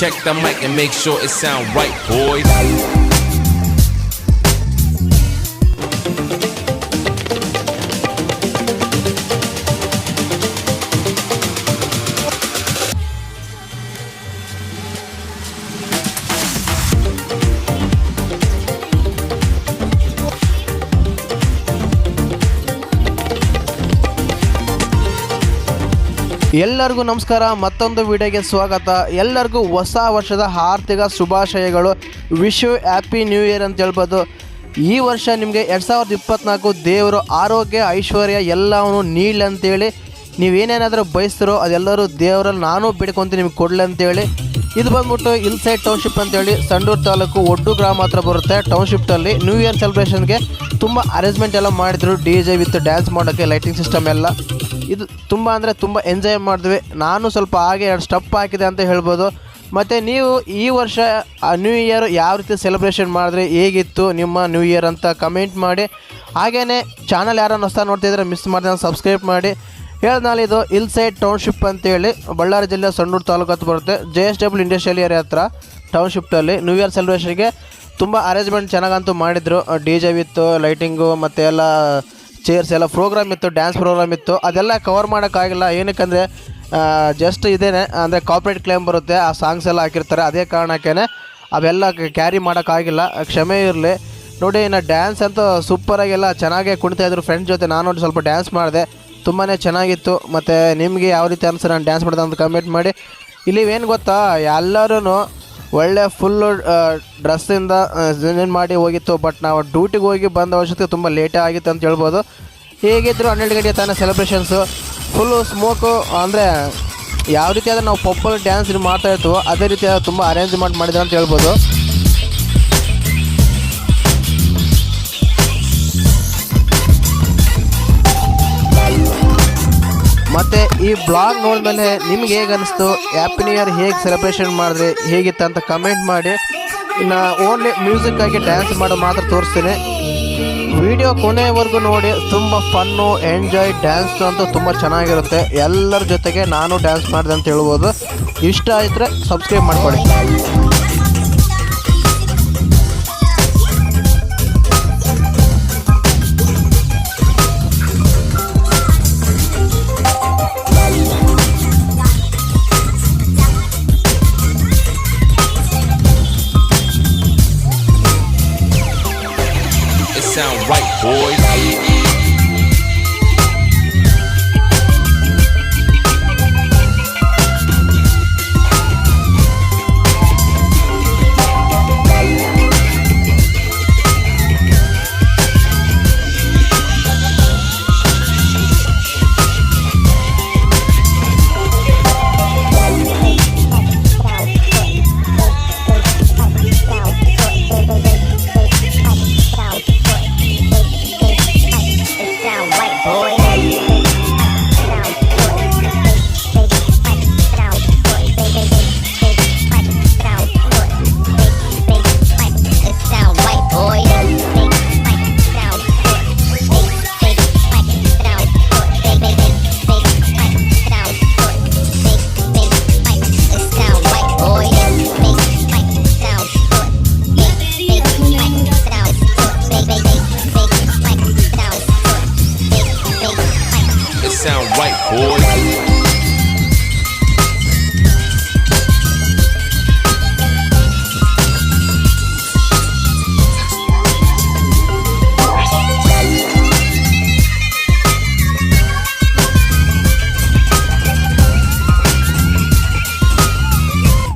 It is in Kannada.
Check the mic and make sure it sound right, boys. ಎಲ್ಲರಿಗೂ ನಮಸ್ಕಾರ. ಮತ್ತೊಂದು ವಿಡಿಯೋಗೆ ಸ್ವಾಗತ. ಎಲ್ಲರಿಗೂ ಹೊಸ ವರ್ಷದ ಆರ್ಥಿಕ ಶುಭಾಶಯಗಳು. Wish you happy new year ಅಂತ ಹೇಳ್ಬೋದು. ಈ ವರ್ಷ ನಿಮಗೆ 2024 ದೇವರು ಆರೋಗ್ಯ ಐಶ್ವರ್ಯ ಎಲ್ಲವನ್ನು ನೀಡಲಿ ಅಂತೇಳಿ ನೀವೇನೇನಾದರೂ ಬಯಸ್ತಿರೋ ಅದೆಲ್ಲರೂ ದೇವರಲ್ಲಿ ನಾನು ಬಿಡ್ಕೊಂತೀನಿ ನಿಮ್ಗೆ ಕೊಡಲಿ ಅಂತೇಳಿ. ಇದು ಬಂದ್ಬಿಟ್ಟು ಹಿಲ್ಸೈಡ್ ಟೌನ್ಶಿಪ್ ಅಂತೇಳಿ ಸಂಡೂರು ತಾಲೂಕು ಒಡ್ಡು ಗ್ರಾಮ ಹತ್ರ ಬರುತ್ತೆ. ಟೌನ್ಶಿಪ್ನಲ್ಲಿ ನ್ಯೂ ಇಯರ್ ಸೆಲೆಬ್ರೇಷನ್ಗೆ ತುಂಬ ಅರೇಂಜ್ಮೆಂಟ್ ಎಲ್ಲ ಮಾಡಿದ್ರು. DJ ವಿತ್ ಡ್ಯಾನ್ಸ್ ಮಾಡೋಕ್ಕೆ ಲೈಟಿಂಗ್ ಸಿಸ್ಟಮ್ ಎಲ್ಲ. ಇದು ತುಂಬ ಅಂದರೆ ತುಂಬ ಎಂಜಾಯ್ ಮಾಡಿದ್ವಿ. ನಾನು ಸ್ವಲ್ಪ ಹಾಗೆ 2 ಸ್ಟೆಪ್ ಹಾಕಿದೆ ಅಂತ ಹೇಳ್ಬೋದು. ಮತ್ತು ನೀವು ಈ ವರ್ಷ ನ್ಯೂ ಇಯರ್ ಯಾವ ರೀತಿ ಸೆಲೆಬ್ರೇಷನ್ ಮಾಡಿದ್ರೆ, ಹೇಗಿತ್ತು ನಿಮ್ಮ ನ್ಯೂ ಇಯರ್ ಅಂತ ಕಮೆಂಟ್ ಮಾಡಿ. ಹಾಗೆಯೇ ಚಾನಲ್ ಯಾರನ್ನು ಹೊಸ ನೋಡ್ತಿದ್ರೆ ಮಿಸ್ ಮಾಡಿದ್ರೆ ಸಬ್ಸ್ಕ್ರೈಬ್ ಮಾಡಿ. ಹೇಳ್ದಾಲ್ ಇದು ಹಿಲ್ಸೈಡ್ ಟೌನ್ಶಿಪ್ ಅಂತೇಳಿ ಬಳ್ಳಾರಿ ಜಿಲ್ಲೆ ಸಂಡೂರು ತಾಲೂಕು ಹತ್ರ ಬರುತ್ತೆ. JSW ಇಂಡಸ್ಟ್ರಿಯಲ್ ಏರಿಯಾ ಹತ್ರ ಟೌನ್ಶಿಪ್ನಲ್ಲಿ ನ್ಯೂ ಇಯರ್ ಸೆಲೆಬ್ರೇಷನ್ಗೆ ತುಂಬ ಅರೇಂಜ್ಮೆಂಟ್ ಚೆನ್ನಾಗಂತೂ ಮಾಡಿದರು. DJ ವಿತ್ತು ಲೈಟಿಂಗು ಮತ್ತು ಎಲ್ಲ ಚೇರ್ಸ್ ಎಲ್ಲ ಪ್ರೋಗ್ರಾಮ್ ಇತ್ತು, ಡ್ಯಾನ್ಸ್ ಪ್ರೋಗ್ರಾಮ್ ಇತ್ತು. ಅದೆಲ್ಲ ಕವರ್ ಮಾಡೋಕ್ಕಾಗಿಲ್ಲ. ಏನಕ್ಕಂದರೆ ಜಸ್ಟ್ ಇದೇನೆ ಅಂದರೆ ಕಾಪರೇಟ್ ಕ್ಲೇಮ್ ಬರುತ್ತೆ, ಆ ಸಾಂಗ್ಸ್ ಎಲ್ಲ ಹಾಕಿರ್ತಾರೆ. ಅದೇ ಕಾರಣಕ್ಕೇ ಅವೆಲ್ಲ ಕ್ಯಾರಿ ಮಾಡೋಕ್ಕಾಗಿಲ್ಲ, ಕ್ಷಮೆ ಇರಲಿ. ನೋಡಿ, ಇನ್ನು ಡ್ಯಾನ್ಸ್ ಅಂತೂ ಸೂಪರಾಗೆಲ್ಲ ಚೆನ್ನಾಗೇ ಕುಣಿತಾಯಿದ್ರು ಫ್ರೆಂಡ್ಸ್ ಜೊತೆ. ನಾನು ಸ್ವಲ್ಪ ಡ್ಯಾನ್ಸ್ ಮಾಡಿದೆ, ತುಂಬಾ ಚೆನ್ನಾಗಿತ್ತು. ಮತ್ತು ನಿಮಗೆ ಯಾವ ರೀತಿ ಅನಿಸ್ತು ನಾನು ಡ್ಯಾನ್ಸ್ ಮಾಡಿದೆ ಅಂತ ಕಮೆಂಟ್ ಮಾಡಿ. ಇಲ್ಲಿ ಏನು ಗೊತ್ತಾ, ಎಲ್ಲರೂ ಒಳ್ಳೆ ಫುಲ್ಲು ಡ್ರೆಸ್ಸಿಂದ ಏನೇನು ಮಾಡಿ ಹೋಗಿತ್ತು. ಬಟ್ ನಾವು ಡ್ಯೂಟಿಗೆ ಹೋಗಿ ಬಂದ ಅವಶ್ಯಕತೆ ತುಂಬ ಲೇಟೇ ಆಗಿತ್ತು ಅಂತ ಹೇಳ್ಬೋದು. ಹೇಗಿದ್ರು 12 ಗಂಟೆ ತಾನೇ ಸೆಲೆಬ್ರೇಷನ್ಸು. ಫುಲ್ಲು ಸ್ಮೋಕು ಅಂದರೆ ಯಾವ ರೀತಿ ಆದರೆ ನಾವು ಪಬ್ಬಲ್ಲಿ ಡ್ಯಾನ್ಸ್ ಮಾಡ್ತಾಯಿರ್ತೀವೋ ಅದೇ ರೀತಿ ತುಂಬ ಅರೇಂಜ್ಮೆಂಟ್ ಮಾಡಿದ್ರು ಅಂತ ಹೇಳ್ಬೋದು. ಮತ್ತು ಈ ಬ್ಲಾಗ್ ನೋಡಿದ್ಮೇಲೆ ನಿಮ್ಗೆ ಹೇಗೆ ಅನಿಸ್ತು, ಹ್ಯಾಪಿ ನ್ಯೂ ಇಯರ್ ಹೇಗೆ ಸೆಲೆಬ್ರೇಷನ್ ಮಾಡಿದ್ರಿ, ಹೇಗಿತ್ತು ಅಂತ ಕಮೆಂಟ್ ಮಾಡಿ. ಇನ್ನು ಓನ್ಲಿ ಮ್ಯೂಸಿಕ್ಕಾಗಿ ಡ್ಯಾನ್ಸ್ ಮಾಡೋದು ಮಾತ್ರ ತೋರಿಸ್ತೀನಿ. ವಿಡಿಯೋ ಕೊನೆವರೆಗೂ ನೋಡಿ. ತುಂಬ ಫನ್ನು, ಎಂಜಾಯ್, ಡ್ಯಾನ್ಸ್ ಅಂತೂ ತುಂಬ ಚೆನ್ನಾಗಿರುತ್ತೆ. ಎಲ್ಲರ ಜೊತೆಗೆ ನಾನು ಡ್ಯಾನ್ಸ್ ಮಾಡಿದೆ ಅಂತ ಹೇಳ್ಬೋದು. ಇಷ್ಟ ಆದರೆ ಸಬ್ಸ್ಕ್ರೈಬ್ ಮಾಡ್ಕೊಳ್ಳಿ.